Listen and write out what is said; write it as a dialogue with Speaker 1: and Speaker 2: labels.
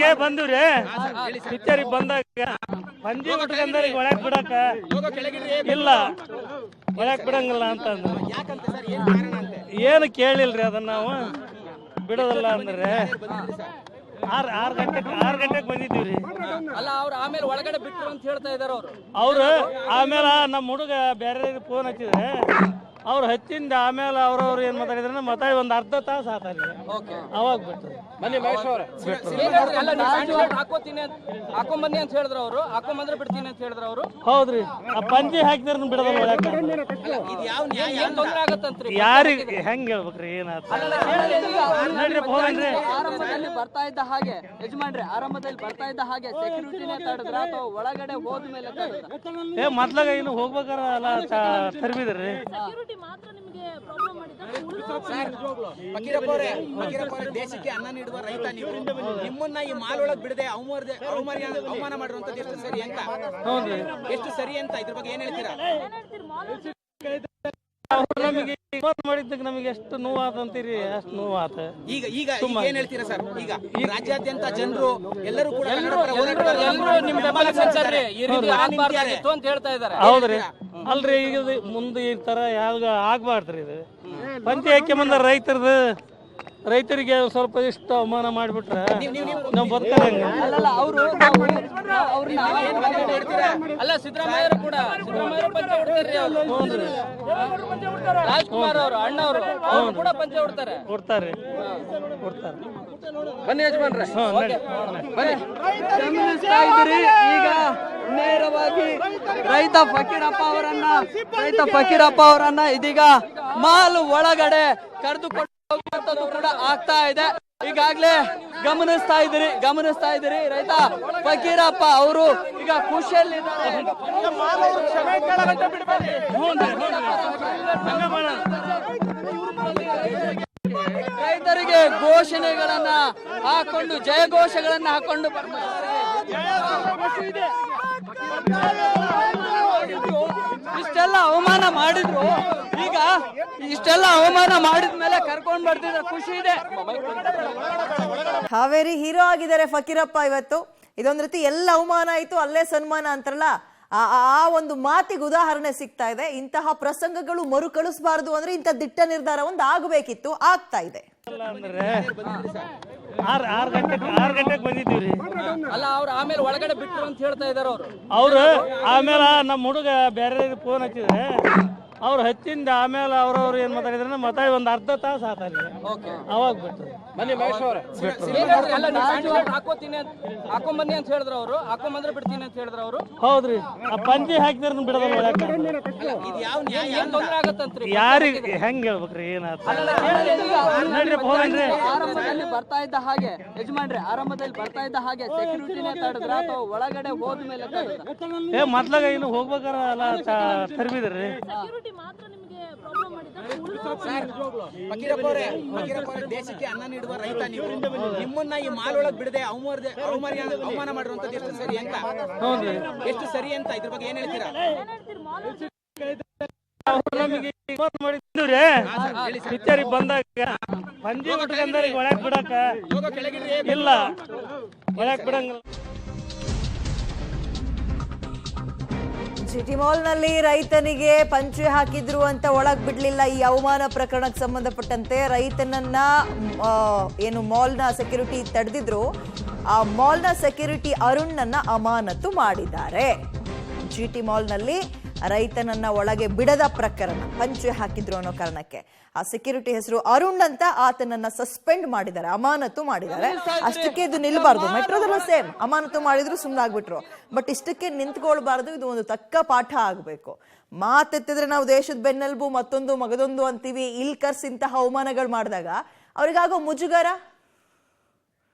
Speaker 1: ಪಿಕ್ಚರಿಗೆ ಬಂದಿವ್ರಿ. ಪಿಕ್ಚರಿಗೆ ಬಂದಾಗ ಪಂಜಿ ಉಟ್ಕೊಂಡವ್ರಿಗೆ ಒಳಗ್ ಬಿಡಕ ಇಲ್ಲ, ಒಳಗ್ ಬಿಡಂಗಿಲ್ಲ ಅಂತಂದ್ರೆ ಏನು ಕೇಳಿಲ್ರಿ. ಅದನ್ನ ನಾವು ಬಿಡೋದಲ್ಲ ಅಂದ್ರೆ ಆರು ಗಂಟೆಗೆ ಬಂದಿದ್ದೀವ್ರಿ.
Speaker 2: ಅಲ್ಲ ಅವ್ರು ಆಮೇಲೆ ಒಳಗಡೆ ಬಿಟ್ರು ಅಂತ ಹೇಳ್ತಾ ಇದಾರೆ
Speaker 1: ಅವ್ರು ಆಮೇಲೆ ನಮ್ಮ ಹುಡುಗ ಬೇರೆ ಫೋನ್ ಹಚ್ಚಿದ್ರೆ ಅವ್ರು ಹಚ್ಚಿಂದ ಆಮೇಲೆ ಅವ್ರವ್ರು ಏನ್ ಮಾತಾಡಿದ್ರೆ ಮಾತಾಡಿ ಒಂದ್ ಅರ್ಧ ತಾಸು ಆತಾರಿ. ಅವಾಗ ಬಿಟ್ರು. ಬನ್ನಿ ಮಹೇಶ್ ಅವ್ರೆ,
Speaker 2: ಹಾಕೊಂಬನ್ನಿ ಅಂತ ಹೇಳಿದ್ರು ಅವರು, ಹಾಕೊಂಬಂದ್ರೆ ಬಿಡ್ತೀನಿ ಅಂತ ಹೇಳಿದ್ರು ಅವರು.
Speaker 1: ಹೌದ್ರಿ, ಆ ಪಂಜಿ ಹಾಕಿದ್ರ ಬಿಡೋದಲ್ಲ.
Speaker 2: ತೊಂದ್ರೆ ಆಗತ್ತಂತ್ರಿ.
Speaker 1: ಯಾರಿಗೆ ಹೆಂಗ್ ಹೇಳ್ಬೇಕ್ರಿ? ಏನಾಯ್ತು
Speaker 2: ಆರಂಭದಲ್ಲಿ ಬರ್ತಾ ಇದ್ದ ಹಾಗೆ ಯಜಮಾನ್ರೆ, ಆರಂಭದಲ್ಲಿ ಬರ್ತಾ ಇದ್ದ ಹಾಗೆ ಸೆಕ್ಯೂರಿಟಿನೇ ತಡೆದ್ರ ಅಥವಾ ಒಳಗಡೆ ಹೋದ್ಮೇಲೆ ತಡೆದ್ರ?
Speaker 1: ಮೊದ್ಲಾಗ ಇನ್ನು ಹೋಗ್ಬೇಕಾರ ಅಲ್ಲ ತರ್ಬಿದ್ರಿ.
Speaker 3: ದೇಶಕ್ಕೆ ಅನ್ನ ನೀಡುವ ರೈತ ನೀವು, ನಿಮ್ಮನ್ನ ಈ ಮಾಲ್ ಒಳಗ್ ಬಿಡದೆ ಅವಮಾನ ಮಾಡಿರುವಂತದ್ದು ಎಷ್ಟು ಸರಿ ಅಂತ? ಎಷ್ಟು ಸರಿ ಅಂತ ಇದ್ರ ಬಗ್ಗೆ ಏನ್ ಹೇಳ್ತೀರಾ?
Speaker 1: ನಮಗೆ ಮಾಡಿದ್ದಕ್ಕೆ ನಮಗೆ ಎಷ್ಟು ನೋವಾದಂತೀರಿ, ಅಷ್ಟು ನೋವಾತ.
Speaker 3: ಈಗ ಏನ್ ಹೇಳ್ತೀರಾ ಸರ್? ಈಗ ಈ ರಾಜ್ಯಾದ್ಯಂತ ಜನರು ಎಲ್ಲರೂ ಕೂಡ
Speaker 1: ಹೌದ್ರಿ. ಅಲ್ರಿ, ಈಗ ಮುಂದೆ ಈ ತರ ಯಾವ್ದು ಆಗ್ಬಾರ್ದ್ರಿ. ಇದು ಪಂಚಿ ಹಾಕಿ ಬಂದ ರೈತರಿಗೆ ಸ್ವಲ್ಪ ಇಷ್ಟು ಅವಮಾನ ಮಾಡಿಬಿಟ್ರೆ ನಾವು ಬದುಕಂಗ.
Speaker 2: ಅಲ್ಲ ಸಿದ್ದರಾಮಯ್ಯರು ಕೂಡ ರಾಜ್ಕುಮಾರ್ ಅವರು ಅಣ್ಣವರು ಕೂಡ ಪಂಚೆ
Speaker 1: ಕೊಡ್ತಾರೆ.
Speaker 2: ಬನ್ನಿ ಯಜಮಾನ್ರೆ,
Speaker 4: ಈಗ ನೇರವಾಗಿ ರೈತ ಫಕೀರಪ್ಪ ಅವರನ್ನ ಇದೀಗ ಮಾಲ್ ಒಳಗಡೆ ಕರೆದುಕೊಂಡು ಹೋಗುವಂತದ್ದು ಕೂಡ ಆಗ್ತಾ ಇದೆ. ಈಗಾಗ್ಲೇ ಗಮನಿಸ್ತಾ ಇದ್ದೀರಿ ರೈತ ಫಕೀರಪ್ಪ ಅವರು ಈಗ ಖುಷಿಯಲ್ಲಿದ್ದಾರೆ. ರೈತರಿಗೆ ಘೋಷಣೆಗಳನ್ನ ಹಾಕೊಂಡು ಜಯಘೋಷಗಳನ್ನ ಹಾಕೊಂಡು ಇಷ್ಟೆಲ್ಲ ಅವಮಾನ ಮಾಡಿದ್ರು. ಈಗ ಇಷ್ಟೆಲ್ಲ ಅವಮಾನ ಮಾಡಿದ್ಮೇಲೆ ಕರ್ಕೊಂಡ್ ಬರ್ತಿದ್ರೆ ಖುಷಿ ಇದೆ.
Speaker 5: ಹಾವೇರಿ ಹೀರೋ ಆಗಿದ್ದಾರೆ ಫಕೀರಪ್ಪ ಇವತ್ತು. ಇದೊಂದ್ ರೀತಿ ಎಲ್ಲ ಅವಮಾನ ಆಯ್ತು, ಅಲ್ಲೇ ಸನ್ಮಾನ ಅಂತಾರಲ್ಲ, ಆ ಒಂದು ಮಾತಿಗೆ ಉದಾಹರಣೆ ಸಿಗ್ತಾ ಇದೆ. ಇಂತಹ ಪ್ರಸಂಗಗಳು ಮರುಕಳಿಸಬಾರದು ಅಂದ್ರೆ ಇಂಥ ದಿಟ್ಟ ನಿರ್ಧಾರ ಒಂದು ಆಗಬೇಕಿತ್ತು, ಆಗ್ತಾ ಇದೆ.
Speaker 1: ಅಂದ್ರೆ ಆರು ಗಂಟೆಗೆ ಬಂದಿದ್ದೀವ್ರಿ.
Speaker 2: ಅಲ್ಲ ಅವ್ರು ಆಮೇಲೆ ಒಳಗಡೆ ಬಿಟ್ರು ಅಂತ ಹೇಳ್ತಾ ಇದಾರೆ
Speaker 1: ಅವ್ರು ಆಮೇಲೆ ನಮ್ಮ ಹುಡುಗ ಬೇರೆ ಫೋನ್ ಹಚ್ಚಿದ್ರೆ ಅವ್ರು ಹಚ್ಚಿಂದ ಆಮೇಲೆ ಅವ್ರವ್ರು ಏನ್ ಮಾತಾಡಿದ್ರೆ ಮಾತಾಡಿ ಒಂದ್ ಅರ್ಧ ತಾಸು ಆತಾರಿ. ಅವಾಗ ಬಿಟ್ರು. ಬನ್ನಿ ಮಹೇಶ್ ಅವ್ರೆ,
Speaker 2: ಹಾಕೊಂಬನ್ನಿ ಅಂತ ಹೇಳಿದ್ರು ಅವರು, ಹಾಕೊಂಬಂದ್ರೆ ಬಿಡ್ತೀನಿ ಅಂತ ಹೇಳಿದ್ರು ಅವರು.
Speaker 1: ಹೌದ್ರಿ, ಆ ಪಂಜಿ ಹಾಕಿದ್ರ ಬಿಡೋದಲ್ಲ.
Speaker 2: ತೊಂದ್ರೆ ಆಗತ್ತಂತ್ರಿ.
Speaker 1: ಯಾರಿಗೆ ಹೆಂಗ್ ಹೇಳ್ಬೇಕ್ರಿ? ಏನಾಯ್ತು
Speaker 4: ಆರಂಭದಲ್ಲಿ ಬರ್ತಾ ಇದ್ದ ಹಾಗೆ ಯಜಮಾನ್ರೆ, ಆರಂಭದಲ್ಲಿ ಬರ್ತಾ ಇದ್ದ ಹಾಗೆ ಸೆಕ್ಯೂರಿಟಿನೇ ತಡೆದ್ರ ಅಥವಾ ಒಳಗಡೆ ಹೋದ್ಮೇಲೆ ತಡೆದ್ರ?
Speaker 1: ಮೊದ್ಲಾಗ ಇನ್ನು ಹೋಗ್ಬೇಕಾರ ಅಲ್ಲ ತರ್ಬಿದ್ರಿ.
Speaker 3: ದೇಶಕ್ಕೆ ಅನ್ನ ನೀಡುವ ರೈತ ನೀವು, ನಿಮ್ಮನ್ನ ಈ ಮಾಲ್ ಒಳಗ್ ಬಿಡದೆ ಅವಮಾನ ಮಾಡಿರುವಂತದ್ದು ಎಷ್ಟು ಸರಿ ಅಂತ? ಎಷ್ಟು ಸರಿ ಅಂತ ಇದ್ರ ಬಗ್ಗೆ ಏನ್ ಹೇಳ್ತೀರಾ?
Speaker 1: ನಮಗೆ ಮಾಡಿದ್ದೀವ್ರಿ. ಪಿಕ್ಚರಿಗೆ ಬಂದಾಗ ಪಂಜಿ ಉಟ್ಕೊಂಡವ್ರಿಗೆ ಒಳಗ್ ಬಿಡಕ ಇಲ್ಲ, ಒಳಗ್ ಬಿಡಂಗಿಲ್ಲ.
Speaker 5: ಸಿಟಿ ಮಾಲ್ ನಲ್ಲಿ ರೈತನಿಗೆ ಪಂಚೆ ಹಾಕಿದ್ರು ಅಂತ ಒಳಗ್ ಬಿಡ್ಲಿಲ್ಲ. ಈ ಅವಮಾನ ಪ್ರಕರಣಕ್ಕೆ ಸಂಬಂಧಪಟ್ಟಂತೆ ರೈತನನ್ನ ಏನು ಮಾಲ್ನ ಸೆಕ್ಯೂರಿಟಿ ತಡೆದಿದ್ರು, ಆ ಮಾಲ್ನ ಸೆಕ್ಯೂರಿಟಿ ಅರುಣ್ನನ್ನ ಅಮಾನತು ಮಾಡಿದ್ದಾರೆ. ಜಿಟಿ ಮಾಲ್ನಲ್ಲಿ ರೈತನನ್ನ ಒಳಗೆ ಬಿಡದ ಪ್ರಕರಣ, ಪಂಚೆ ಹಾಕಿದ್ರು ಅನ್ನೋ ಕಾರಣಕ್ಕೆ ಆ ಸೆಕ್ಯೂರಿಟಿ ಹೆಸರು ಅರುಣ್ ಅಂತ, ಆತನನ್ನ ಸಸ್ಪೆಂಡ್ ಮಾಡಿದ್ದಾರೆ, ಅಮಾನತು ಮಾಡಿದ್ದಾರೆ. ಅಷ್ಟಕ್ಕೆ ಇದು ನಿಲ್ಬಾರ್ದು. ಮೆಟ್ರೋದಲ್ಲೂ ಸೇಮ್ ಅಮಾನತು ಮಾಡಿದ್ರು ಸುಮ್ಮನಾಗ್ಬಿಟ್ರು. ಬಟ್ ಇಷ್ಟಕ್ಕೆ ನಿಂತ್ಕೊಳ್ಬಾರ್ದು, ಇದು ಒಂದು ತಕ್ಕ ಪಾಠ ಆಗ್ಬೇಕು. ಮಾತೆತ್ತಿದ್ರೆ ನಾವು ದೇಶದ ಬೆನ್ನೆಲುಬು ಮತ್ತೊಂದು ಮಗದೊಂದು ಅಂತೀವಿ. ಇಲ್ಕರ್ಸ್ ಇಂತಹ ಅವಮಾನಗಳು ಮಾಡಿದಾಗ ಅವ್ರಿಗಾಗೋ ಮುಜುಗರ